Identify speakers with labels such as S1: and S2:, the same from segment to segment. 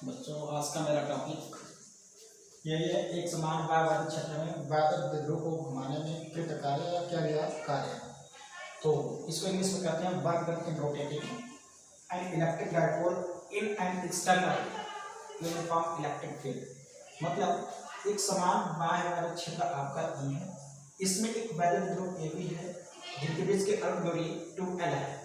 S1: बच्चों आज का मेरा टॉपिक यही है। एक समान वायुवादी क्षेत्र में वायुगत विद्रोह को घुमाने में कृत कार्य या क्या गया कार्य। तो इसको इंग्लिश में कहते हैं work done in rotating and electric dipole in and external uniform electric field. मतलब एक समान वायुवादी क्षेत्र आपका ई है, इसमें एक वैद्युत विद्रोह ए भी है जिनके बीच के अर्क दूरी 2L है।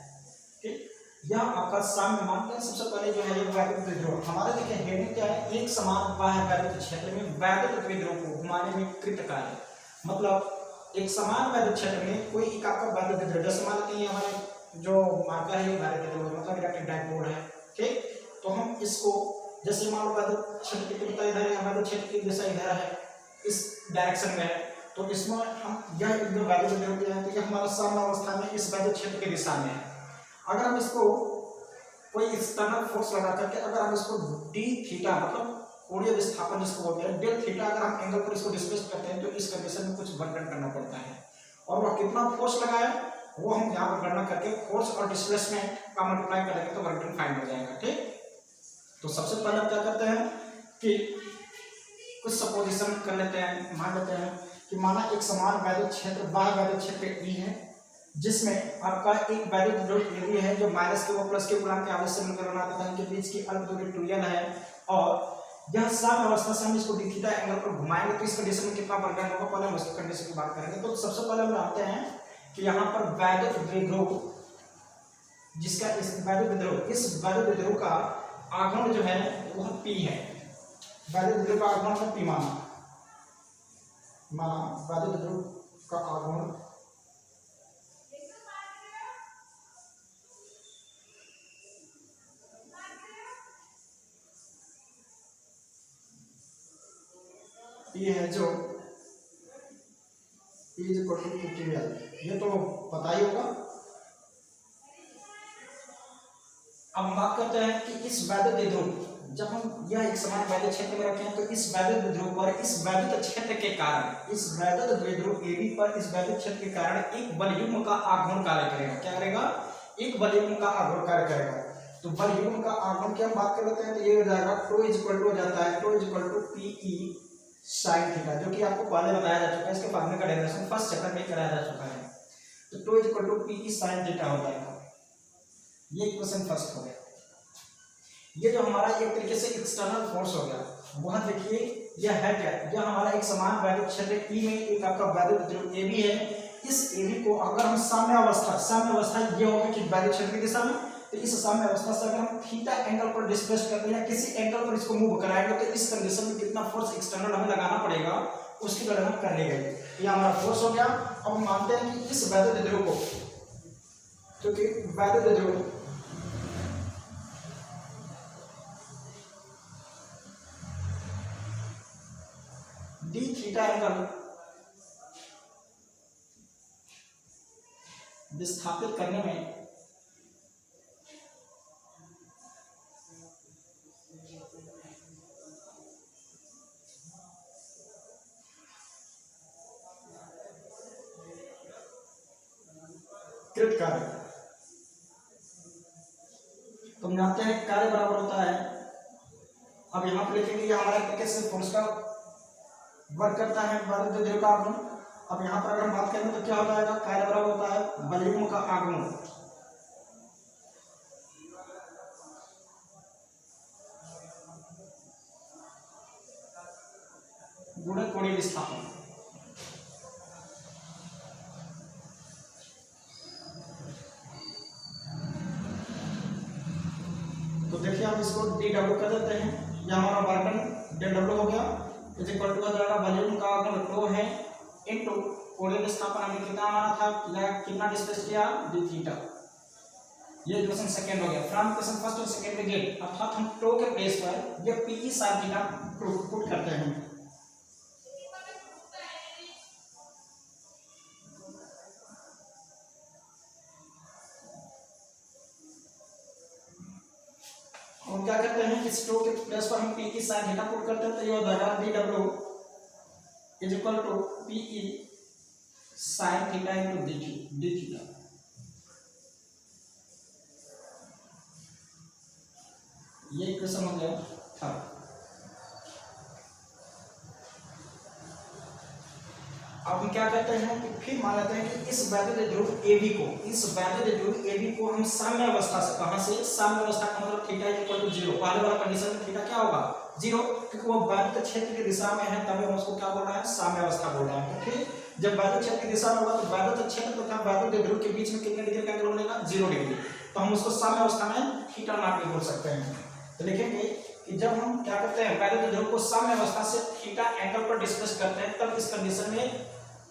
S1: ठीक, यह आपका साम्य मानते हैं। सबसे पहले जो है ये वैद्युत विद्रोह हमारे देखिए हेडिंग क्या है, एक समान बाह्य वैद्युत क्षेत्र में वैद्युत विद्रोह को घुमाने में कृत कार्य। मतलब एक समान वैद्युत क्षेत्र में कोई एक आपका वैद्युत विद्रोह, जैसे मान लेते हैं हमारे जो मार्कर है वैद्युत विद्रोह मतलब इलेक्ट्रिक डाइपोल है। ठीक, तो हम इसको जैसे मान लो वैद्युत क्षेत्र की तीव्रता इधर है, वैद्युत क्षेत्र की दिशा इधर है, इस डायरेक्शन में है, तो इसमें हम यह जो वैद्युत विद्रोह किया है तो यह हमारा साम्य अवस्था में इस वैद्युत क्षेत्र की दिशा में है। अगर हम इसको कोई एक्सटर्नल फोर्स लगा करके अगर हम इसको डी थीटा मतलब कोणीय विस्थापन जिसको बोलते हैं डेल थीटा अगर हम एंगल पर इसको डिस्प्लेस करते हैं तो इस कंडीशन में कुछ वर्क डन करना पड़ता है। और वह कितना फोर्स लगाए वो हम यहाँ पर गणना करके फोर्स और डिस्प्लेसमेंट का मल्टीप्लाई करेंगे तो वर्क डन फाइंड हो जाएगा। ठीक, तो सबसे पहले हम क्या करते हैं कि कुछ सपोजिशन कर लेते हैं। मान लेते हैं कि माना एक समान वैद्युत क्षेत्र बाह्य वैद्युत क्षेत्र ई है जिसमें आपका एक वैद्युत विद्रोह ए भी है जो माइनस के व प्लस के गुणांक के आवेश से मिलकर बना देता है, इनके बीच की अर्क दूरी 2L है और यह साम्य अवस्था से हम इसको डी थीटा एंगल पर घुमाएंगे तो इस कंडीशन में कितना वर्क डन होगा पहले हम उस कंडीशन की बात करेंगे। तो सबसे पहले हम जानते हैं कि यहाँ पर वैद्युत विद्रोह जिसका इस वैद्युत विद्रोह का आघूर्ण जो है वह P है। वैद्युत विद्रोह का आघूर्ण है P माना वैद्युत विद्रोह का आघूर्ण ये है जो ये तो पता ही होगा। अब हम बात करते हैं कि इस वैद्युत विद्रोह जब हम यह एक समान वैद्युत क्षेत्र में रखें तो इस वैद्युत विद्रोह पर इस वैद्युत क्षेत्र के कारण इस वैद्युत विद्रोह AB पर इस वैद्युत क्षेत्र के कारण एक बलयुग्म का आघूर्ण कार्य करेगा। क्या करेगा? एक बलयुग्म का आघूर्ण कार्य करेगा। तो बलयुग्म का आघूर्ण की हम बात कर लेते हैं तो ये हो जाएगा टो इक्वल टू हो जाता है tau equal to PE sine theta, जो कि आपको पहले बताया जा चुका है। इसके फार्मूले का डेरिवेशन फर्स्ट चैप्टर में कराया जा चुका है। तो tau equal to PE sine theta हो जाएगा। ये इक्वेशन फर्स्ट हो गया। ये जो हमारा एक तरीके से एक्सटर्नल फोर्स हो गया वह देखिए यह है क्या, यह हमारा एक समान वैद्युत क्षेत्र E में एक आपका वैद्युत विद्रोह AB है। इस AB को अगर हम साम्य अवस्था ये होगी कि वैद्युत क्षेत्र की दिशा में, तो इस साम्य अवस्था से अगर हम थीटा एंगल पर डिस्प्लेस करते हैं किसी एंगल पर इसको मूव कराएंगे तो इस कंडीशन में कितना फोर्स एक्सटर्नल हमें लगाना पड़ेगा उसकी गणना कर ली गई। ये हमारा फोर्स हो गया। अब हम मानते हैं कि इस वैद्युत विद्रोह को क्योंकि वैद्युत विद्रोह डी थीटा एंगल विस्थापित करने में कृत कार्य, तो हम जानते हैं कार्य बराबर होता है। अब यहाँ पर लिखेंगे ये हमारा तरीके से फोर्स का वर्क करता है वैद्युत विद्रोह का आघूर्ण। अब यहाँ पर अगर हम बात करें तो क्या हो जाएगा, कार्य बराबर होता है बलयुग्म का आघूर्ण गुणा कोणीय विस्थापन। तो देखिए हम इसको dW कर देते हैं, यह हमारा वर्क डन डेल W हो गया इज इक्वल टू हो जाएगा वॉल्यूम का आघूर्ण टो है इनटू कोणीय विस्थापन हमें कितना आना था, कितना डिस्प्लेस किया d थीटा। ये इक्वेशन सेकंड हो गया। फ्रॉम इक्वेशन फर्स्ट और सेकंड में गेट अर्थात हम टो के प्लेस पर ये PE sin थीटा पुट करते हैं। हम क्या करते हैं इस टो के प्लेस पर हम PE sin थीटा पुट करते हैं तो ये हो जाएगा dW is equal to PE sin theta into d theta. ये इक्वेशन हो गया था। अब हम क्या कहते हैं कि फिर मान लेते हैं कि इस वैद्युत ध्रुव AB को, इस वैद्युत ध्रुव AB को हम साम्य अवस्था से, कहां से, साम्य अवस्था का मतलब थीटा इक्वल टू 0, पहले वाला कंडीशन में थीटा क्या होगा 0, क्योंकि वो वैद्युत क्षेत्र की दिशा में है, तभी हम उसको क्या बोल रहे हैं, साम्य अवस्था बोल रहे हैं। फिर जब वैद्युत क्षेत्र की दिशा में होगा तो वैद्युत क्षेत्र तथा वैद्युत ध्रुव के बीच में कितने डिग्री का एंगल बनेगा, 0 डिग्री, तो हम उसको साम्य अवस्था में थीटा नॉट भी बोल सकते हैं। तो लिखेंगे कि जब हम क्या करते हैं, वैद्युत ध्रुव को साम्य अवस्था से थीटा एंगल पर डिस्प्लेस करते हैं, तब इस कंडीशन में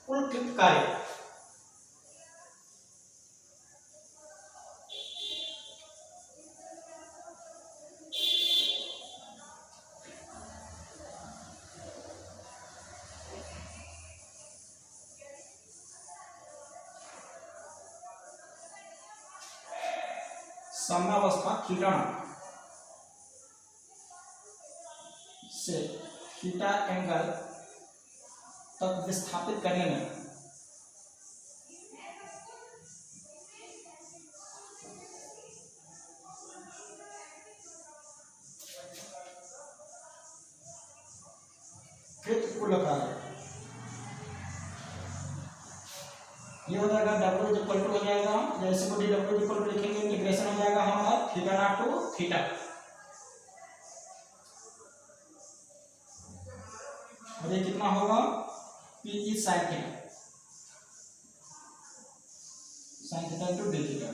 S1: कुल कृत कार्य साम्यावस्था थीटा से थीटा एंगल तक विस्थापित करने में कृत कुल कार्य ये हो जाएगा W इक्वल टू हो जाएगा, जैसे को W इक्वल टू लिखेंगे, इंटीग्रेशन हो जाएगा हमारा थीटा नॉट टू थीटा, और ये कितना होगा PE sin theta, sin theta into d theta.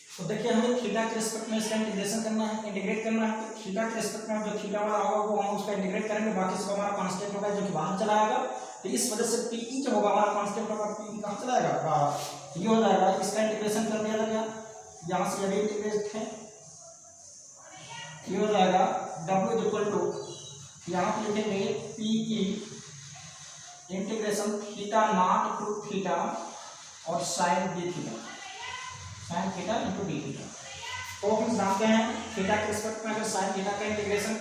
S1: तो देखिए हमें थीटा के रिस्पेक्ट में इसका इंटीग्रेशन करना है, इंटीग्रेट करना है, तो थीटा के रिस्पेक्ट में जो थीटा वाला होगा वो हम उसका इंटीग्रेट करेंगे, बाकी सब हमारा कांस्टेंट होगा जो कि बाहर चला आएगा, तो इस वजह से PE जो होगा हमारा कांस्टेंट होगा, PE कहां चला जाएगा बाहर, ये हो जाएगा, इसका इंटीग्रेशन कर दिया जाएगा, यहां से ये इंटीग्रेट है, ये हो जाएगा W इक्वल टू, यहां पे लिखेंगे PE integration theta not to theta और sin d theta, sin theta into d theta. तो हम जानते हैं थीटा के रिस्पेक्ट में अगर sin थीटा का इंटीग्रेशन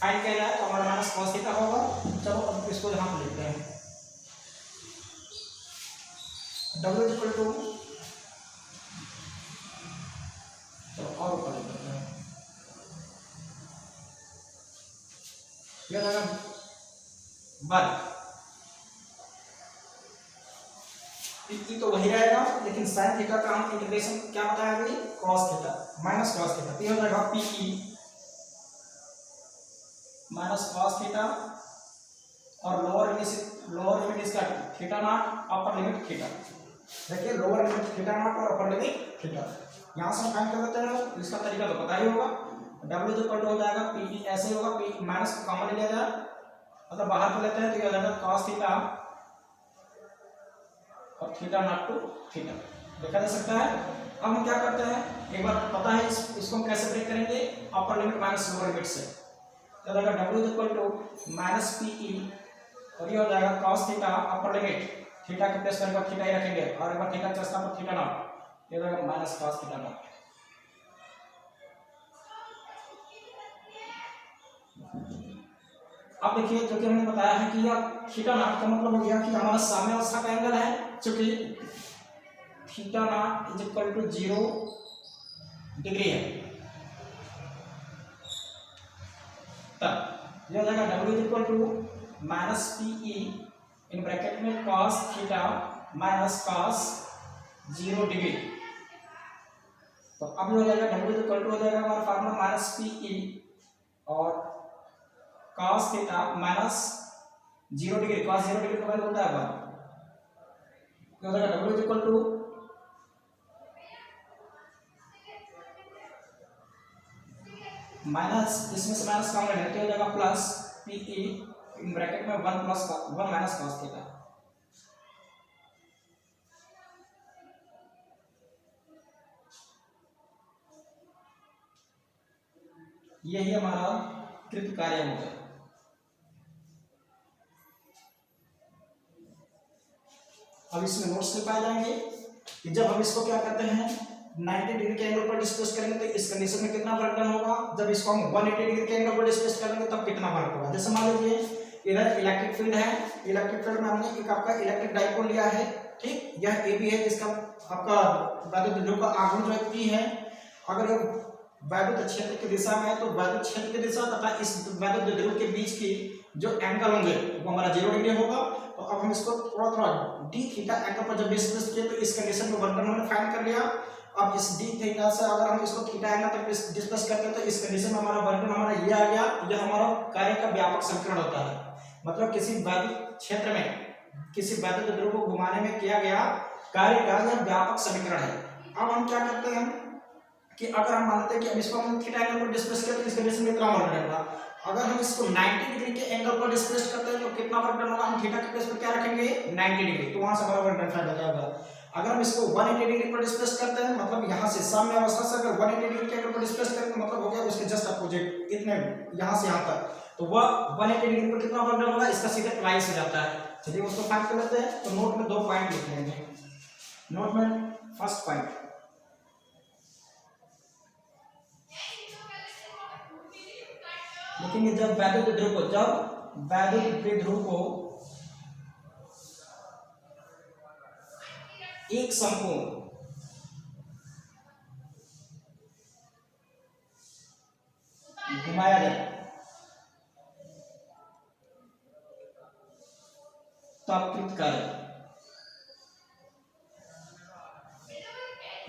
S1: फाइंड करना है तो हमारा माइनस cos थीटा होगा। चलो अब इसको यहां पे लिखते हैं, W इक्वल टू, तो और ऊपर लिखते हैं, ये रहेगा वर्ग, PE तो वही रहेगा, लेकिन sin थीटा का हम इंटीग्रेशन क्या बताया अभी, cos theta minus cos theta, तो ये हो जाएगा PE माइनस cos थीटा, और लोअर लिमिट इसका थीटा नॉट, अपर लिमिट थीटा। देखिए लोअर लिमिट थीटा नॉट और अपर लिमिट थीटा, यहां से हम फाइंड कर लेते हैं, इसका तरीका तो पता ही होगा। W इक्वल टू हो जाएगा PE, ऐसे होगा, P माइनस कॉमन ले लिया जाए, मतलब बाहर कर लेते हैं, तो ये हो जाएगा cos थीटा और थीटा नॉट टू थीटा, देखा जा सकता है। अब हम क्या करते हैं, एक बार पता है इसको हम कैसे ब्रेक करेंगे, upper limit minus lower limit से, तो रहेगा W equal to minus PE, और ये हो जाएगा cos theta upper limit, theta के प्लेस पर थीटा ही रखेंगे, और एक बार थीटा के स्थान पर थीटा नॉट, ये हो जाएगा माइनस cos थीटा नॉट। अब देखिए जो कि हमने बताया है कि यह थीटा नॉट का मतलब हो गया कि हमारा साम्य अवस्था का एंगल है, चूंकि theta not is equal to 0 degree है, तब यह हो जाएगा W equal to minus PE in bracket में cos theta minus cos 0 degree, तो अब हो जाएगा W इक्वल टू हो जाएगा हमारा फार्मूला माइनस PE और cos theta minus 0 degree, cos 0 degree का वैल्यू होता है क्या हो जाएगा W इक्वल टू माइनस, इसमें से माइनस कॉमन है, हो जाएगा प्लस PE इन ब्रैकेट में 1 प्लस 1 माइनस cos थीटा। यही हमारा कृत कार्य होगा। अब इसमें नोट्स लिख पाए जाएंगे कि जब हम इसको क्या करते हैं 90 डिग्री के एंगल पर डिस्प्लेस करेंगे तो इस कंडीशन में कितना वर्क डन होगा, जब इसको हम 180 डिग्री के एंगल पर डिस्प्लेस करेंगे तब कितना वर्क होगा। जैसे मान लीजिए इधर इलेक्ट्रिक फील्ड है, इलेक्ट्रिक फील्ड में हमने एक आपका इलेक्ट्रिक डाइपोल लिया है, ठीक, यह AB है जिसका आपका वैद्युत ध्रुव का आघूर्ण जो P है, अगर वैद्युत क्षेत्र की दिशा में है तो वैद्युत क्षेत्र की दिशा तथा इस वैद्युत द्विध्रुव के बीच की जो एंगल होंगे वो हमारा 0 डिग्री होगा। तो अब हम इसको थोड़ा थोड़ा डी थीटा एंगल पर जब डिस्कस किए तो इस कंडीशन में वर्क डन हमने फाइंड कर लिया। अब इस डी थीटा से अगर हम इसको थीटा एंगल तक डिस्कस करते हैं तो इस कंडीशन में हमारा वर्क डन हमारा ये आ गया, ये हमारा कार्य का व्यापक समीकरण होता है। मतलब किसी वैद्युत क्षेत्र में किसी वैद्युत द्रव्य को घुमाने में किया गया कार्य का यह व्यापक समीकरण है। अब हम क्या करते हैं कि अगर हम मानते हैं कि अब इसको हम थीटा एंगल पर डिस्कस करते हैं तो इस कंडीशन में कितना वर्क डन होगा। अगर हम इसको 90 डिग्री के एंगल पर डिस्कस करते हैं तो कितना वर्क डन होगा, हम थीटा के प्लेस पर क्या रखेंगे 90 डिग्री, तो वहां से हमारा वर्क डन फाइंड हो जाएगा। अगर हम इसको 180 डिग्री पर डिस्कस करते हैं मतलब यहां से साम्य अवस्था से अगर 180 डिग्री के एंगल पर डिस्कस करें तो मतलब हो गया उसके जस्ट अपोजिट इतने यहां से यहां तक, तो वह 180 डिग्री पर कितना वर्क डन होगा, इसका सीधे ट्वाइस हो जाता है। चलिए उसको फाइंड कर लेते हैं। तो नोट में 2 पॉइंट लिख लेंगे। नोट में फर्स्ट पॉइंट, लेकिन जब वैद्युत द्विध्रुव को एक समकोण घुमाया जाए तब कृत कार्य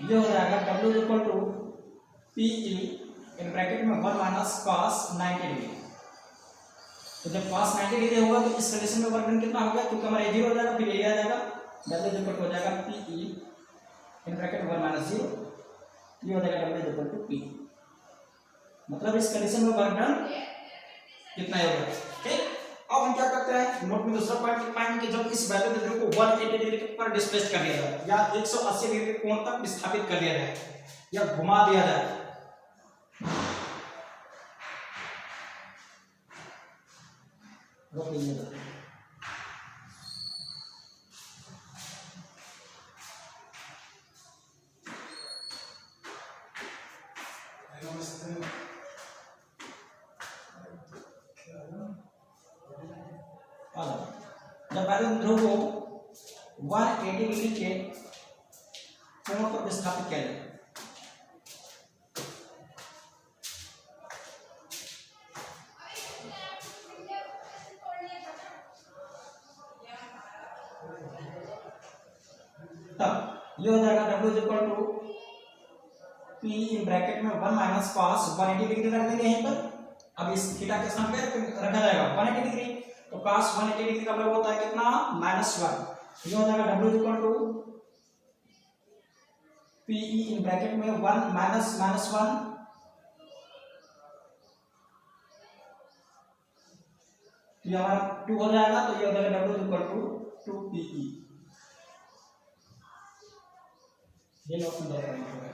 S1: ये हो जाएगा W equal to PE in bracket में 1 माइनस cos 90 डिग्री। तो जब cos 90 डिग्री होगा तो इस कंडीशन में वर्क डन कितना होगा, क्योंकि हमारा 0 हो जाएगा फिर ये आ जाएगा W इक्वल टू हो जाएगा PE इन ब्रैकेट 1 माइनस 0, ये हो जाएगा W इक्वल टू P। मतलब इस कंडीशन में वर्क डन कितना होगा। ठीक, अब हम क्या करते हैं नोट में दूसरा पॉइंट लिख पाएंगे कि जब इस वैद्युत द्विध्रुव को 180 डिग्री पर डिस्प्लेस कर दिया जाए या 180 डिग्री के कोण तक विस्थापित कर दिया जाए या घुमा दिया जाए, रोक लीजिए। जब वैद्युत ध्रुव को 180 डिग्री के कोण पर विस्थापित किया जाए तब ये हो जाएगा W equal to P in bracket में 1 माइनस cos 180 डिग्री रख देंगे यहीं पर। अब इस थीटा के स्थान पे रखा जाएगा 180 डिग्री, तो cos 180 डिग्री का मतलब होता है कितना -1। ये हो जाएगा W equal to PE in bracket में 1 माइनस -1 ये हमारा 2 हो जाएगा, तो ये हो जाएगा W इक्वल टू 2PE। ये नोट में 2 पॉइंट हो गया।